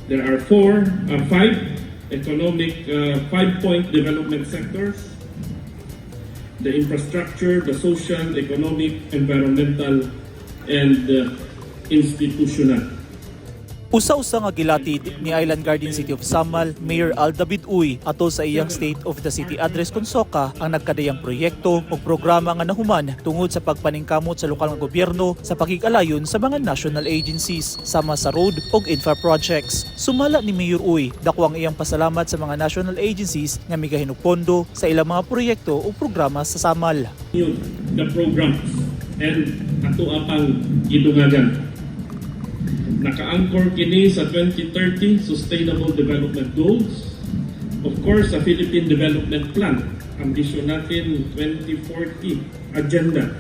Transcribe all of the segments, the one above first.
There are five economic 5-point development sectors: the infrastructure, the social, economic, environmental, and institutional. Usa-usa nga gilatid ni Island Garden City of Samal Mayor Al David Uy atol sa iyang State of the City Address kon SOCA ang nagkadayang proyekto o programa nga nahuman tungod sa pagpaningkamot sa lokal nga gobyerno sa pakig-alayon sa mga national agencies sama sa road ug infra projects. Sumala ni Mayor Uy dako ang iyang pasalamat sa mga national agencies nga migahinog pondo sa ilang mga proyekto o programa sa Samal. The programs and ato apang gidungagan. Naka-anchor kini sa 2030 Sustainable Development Goals. Of course, sa Philippine Development Plan, ambisyon natin 2040 agenda.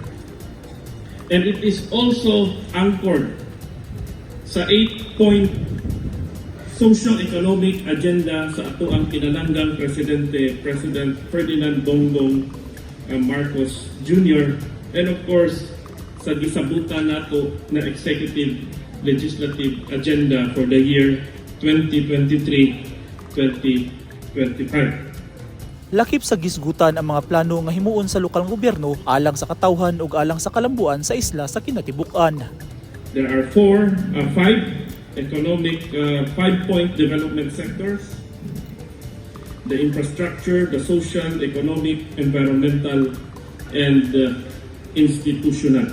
And it is also anchored sa 8-point socio-economic agenda sa ato ang kinalanggang Presidente, President Ferdinand Bongbong Marcos Jr. And of course, sa gisabutan nato na executive legislative agenda for the year 2023-2025. Lakip sa gisgutan ang mga plano nga himuon sa lokal nga gobyerno alang sa katawhan ug alang sa kalambuan sa isla sa kinatibuk-an. There are five economic 5-point development sectors: the infrastructure, the social, economic, environmental, and institutional.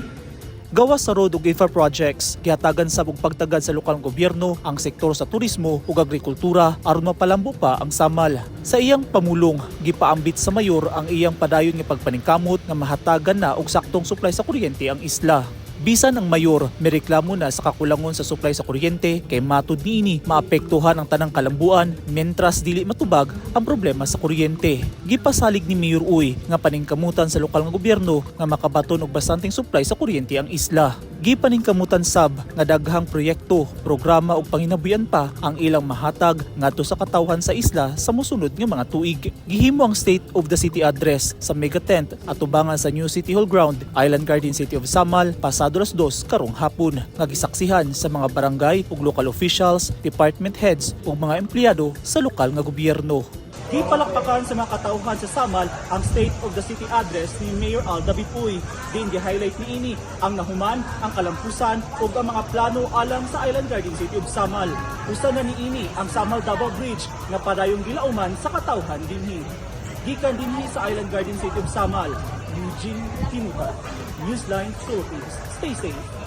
Gawas sa road ug infra projects, gihatagan sa pagtagad sa lokal nga gobyerno ang sektor sa turismo ug agrikultura aron mapalambo pa ang Samal. Sa iyang pamulong, gipaambit sa mayor ang iyang padayon nga pagpaningkamot nga mahatagan na og saktong supply sa kuryente ang isla. Bisan ang mayor, mireklamo na sa kakulangon sa supply sa kuryente kay matud niini maapektuhan ang tanang kalambuan mentras dili matubag ang problema sa kuryente. Gipasalig ni Mayor Uy nga paningkamutan sa lokal nga gobyerno nga makabaton og bastanteng supply sa kuryente ang isla. Gipaningkamutan sab nga daghang proyekto, programa ug panginabuyan pa ang ilang mahatag ngadto sa katawhan sa isla sa mosunod nga mga tuig. Gihimo ang State of the City Address sa mega tent atubangan sa New City Hall Ground, Island Garden City of Samal, pasado alas 2 karong hapon. Nagisaksihan sa mga barangay ug local officials, department heads ug mga empleyado sa lokal nga gobyerno. Gipalakpakan sa mga katauhan sa Samal ang State of the City Address ni Mayor Al David Uy. Din gi-highlight niini ang nahuman, ang kalampusan ug ang mga plano alang sa Island Garden City of Samal. Usa na niini ang Samal Davao Bridge nga padayong gilauman sa katauhan dinhi. Gikan dinhi sa Island Garden City of Samal, Eugene Timuta, Newsline Philippines. Stay safe.